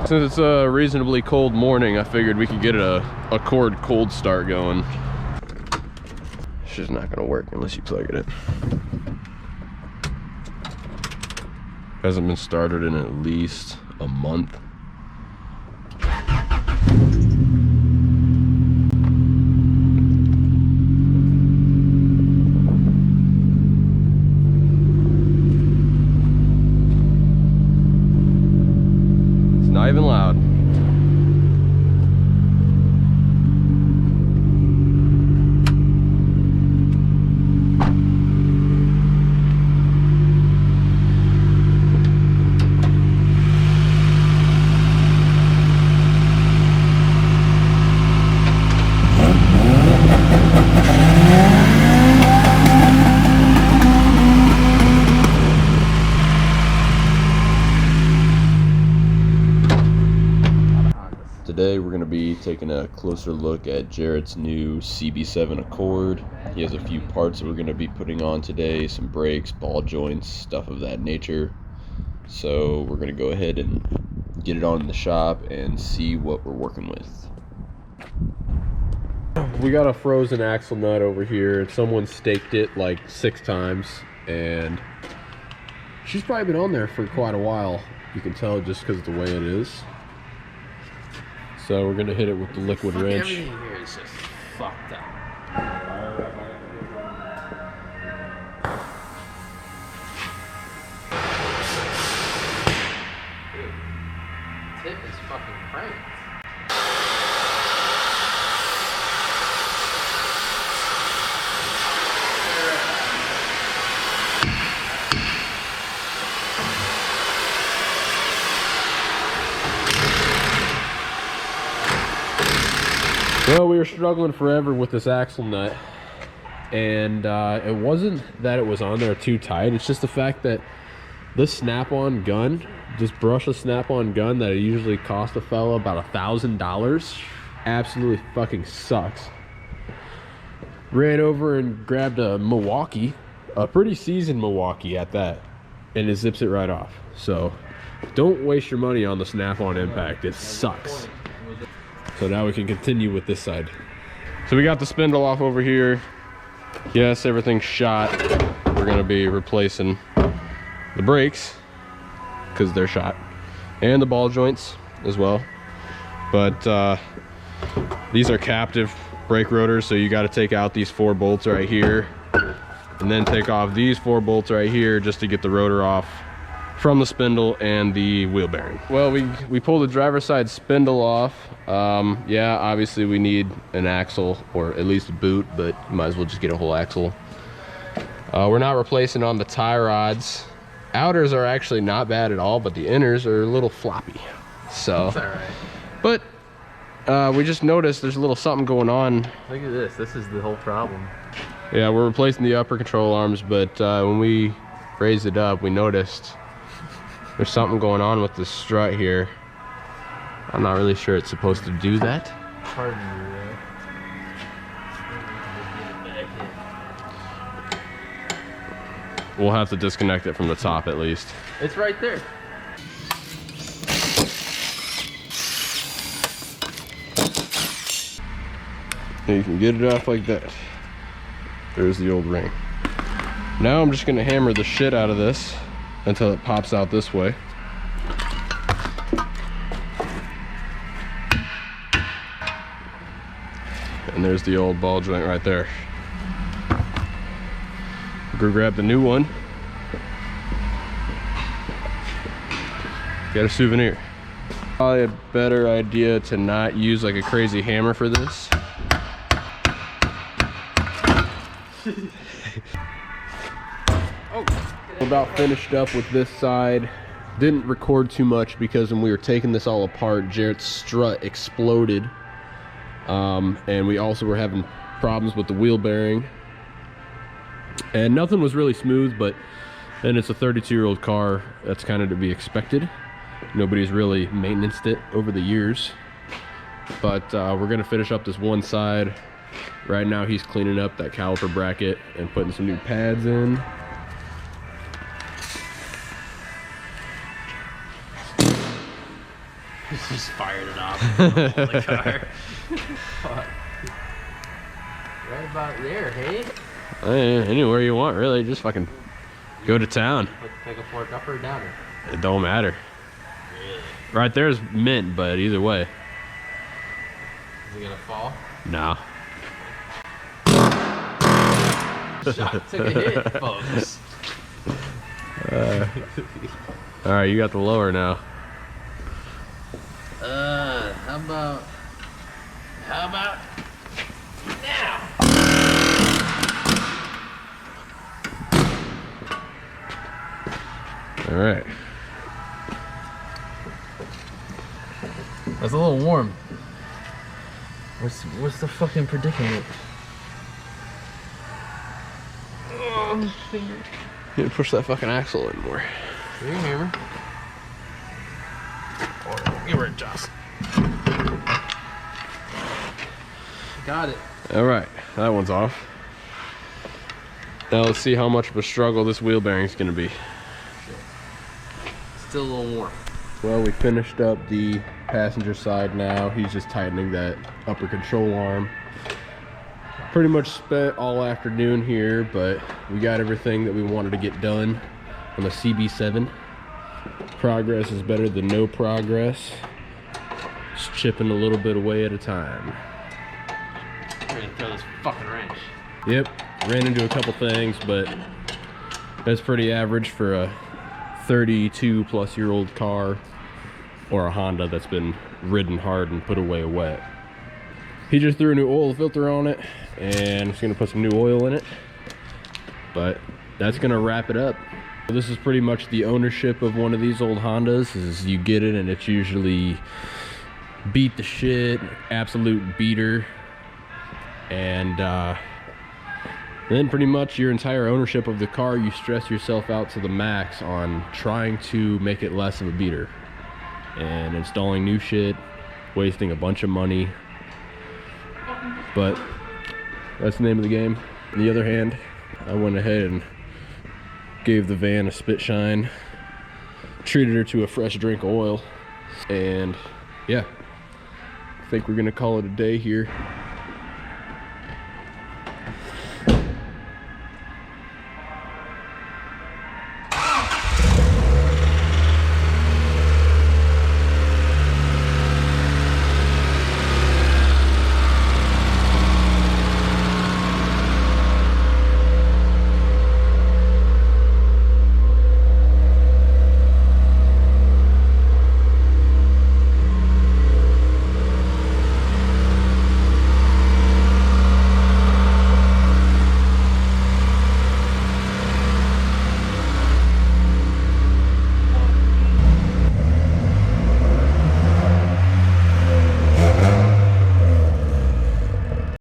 Since it's a reasonably cold morning, I figured we could get a Accord cold start going. It's just not gonna work unless you plug it in. Hasn't been started in at least a month. Not even loud. Today we're going to be taking a closer look at Jarrett's new CB7 Accord. He has a few parts that we're going to be putting on today, some brakes, ball joints, stuff of that nature. So we're going to go ahead and get it on in the shop and see what we're working with. We got a frozen axle nut over here. Someone staked it like 6 times and she's probably been on there for quite a while. You can tell just because of the way it is. So we're gonna hit it with the liquid wrench. Everything here is just fucked up. Dude, tip is fucking cranked. Well, we were struggling forever with this axle nut, and it wasn't that it was on there too tight. It's just the fact that this snap-on gun, this brushless snap-on gun that usually costs a fella about $1,000, absolutely fucking sucks. Ran over and grabbed a Milwaukee, a pretty seasoned Milwaukee at that, and it zips it right off. So don't waste your money on the snap-on impact. It sucks. So now we can continue with this side. So we got the spindle off over here. Yes, everything's shot. We're gonna be replacing the brakes because they're shot, and the ball joints as well. But these are captive brake rotors, so you got to take out these 4 bolts right here, and then take off these 4 bolts right here just to get the rotor off from the spindle and the wheel bearing. Well, we pulled the driver's side spindle off. Yeah, obviously we need an axle, or at least a boot, but you might as well just get a whole axle. We're not replacing on the tie rods. Outers are actually not bad at all, but the inners are a little floppy. So, That's all right. But we just noticed there's a little something going on. Look at this. This is the whole problem. Yeah, we're replacing the upper control arms, but when we raised it up, we noticed there's something going on with the strut here. I'm not really sure it's supposed to do that. Pardon me, We'll have to disconnect it from the top at least. It's right there. And you can get it off like that. There's the old ring. Now I'm just gonna hammer the shit out of this until it pops out this way. And there's the old ball joint right there. Go grab the new one. Get a souvenir. Probably a better idea to not use like a crazy hammer for this. We're about finished up with this side. Didn't record too much because when we were taking this all apart, Jarrett's strut exploded. And we also were having problems with the wheel bearing. And nothing was really smooth, but then it's a 32-year-old car. That's kind of to be expected. Nobody's really maintained it over the years. But we're gonna finish up this one side. Right now he's cleaning up that caliper bracket and putting some new pads in. Just fired it off in the car. Fuck. Right about there, hey? Anywhere you want, really. Just fucking go to town. Pick a fork up or down? It don't matter. Really? Right there's mint, but either way. Is it gonna fall? No. Shot took a hit, folks. All right, you got the lower now. How about now? All right. That's a little warm. What's the fucking predicament? Oh, finger. You need to push that fucking axle in more. Do you hear me? Give her a adjust. Got it. All right, that one's off. Now let's see how much of a struggle this wheel bearing's gonna be. Still a little warm. Well, we finished up the passenger side now. He's just tightening that upper control arm. Pretty much spent all afternoon here, but we got everything that we wanted to get done on the CB7. Progress is better than no progress. Just chipping a little bit away at a time. We're gonna throw this fucking wrench. Yep, ran into a couple things, but that's pretty average for a 32-plus-year-old car or a Honda that's been ridden hard and put away wet. He just threw a new oil filter on it, and he's gonna put some new oil in it, but that's gonna wrap it up. This is pretty much the ownership of one of these old Hondas, is you get it and it's usually beat the shit, absolute beater, and then pretty much your entire ownership of the car, you stress yourself out to the max on trying to make it less of a beater and installing new shit, wasting a bunch of money, but that's the name of the game. On the other hand, I went ahead and gave the van a spit shine, treated her to a fresh drink of oil, and yeah, I think we're gonna call it a day here.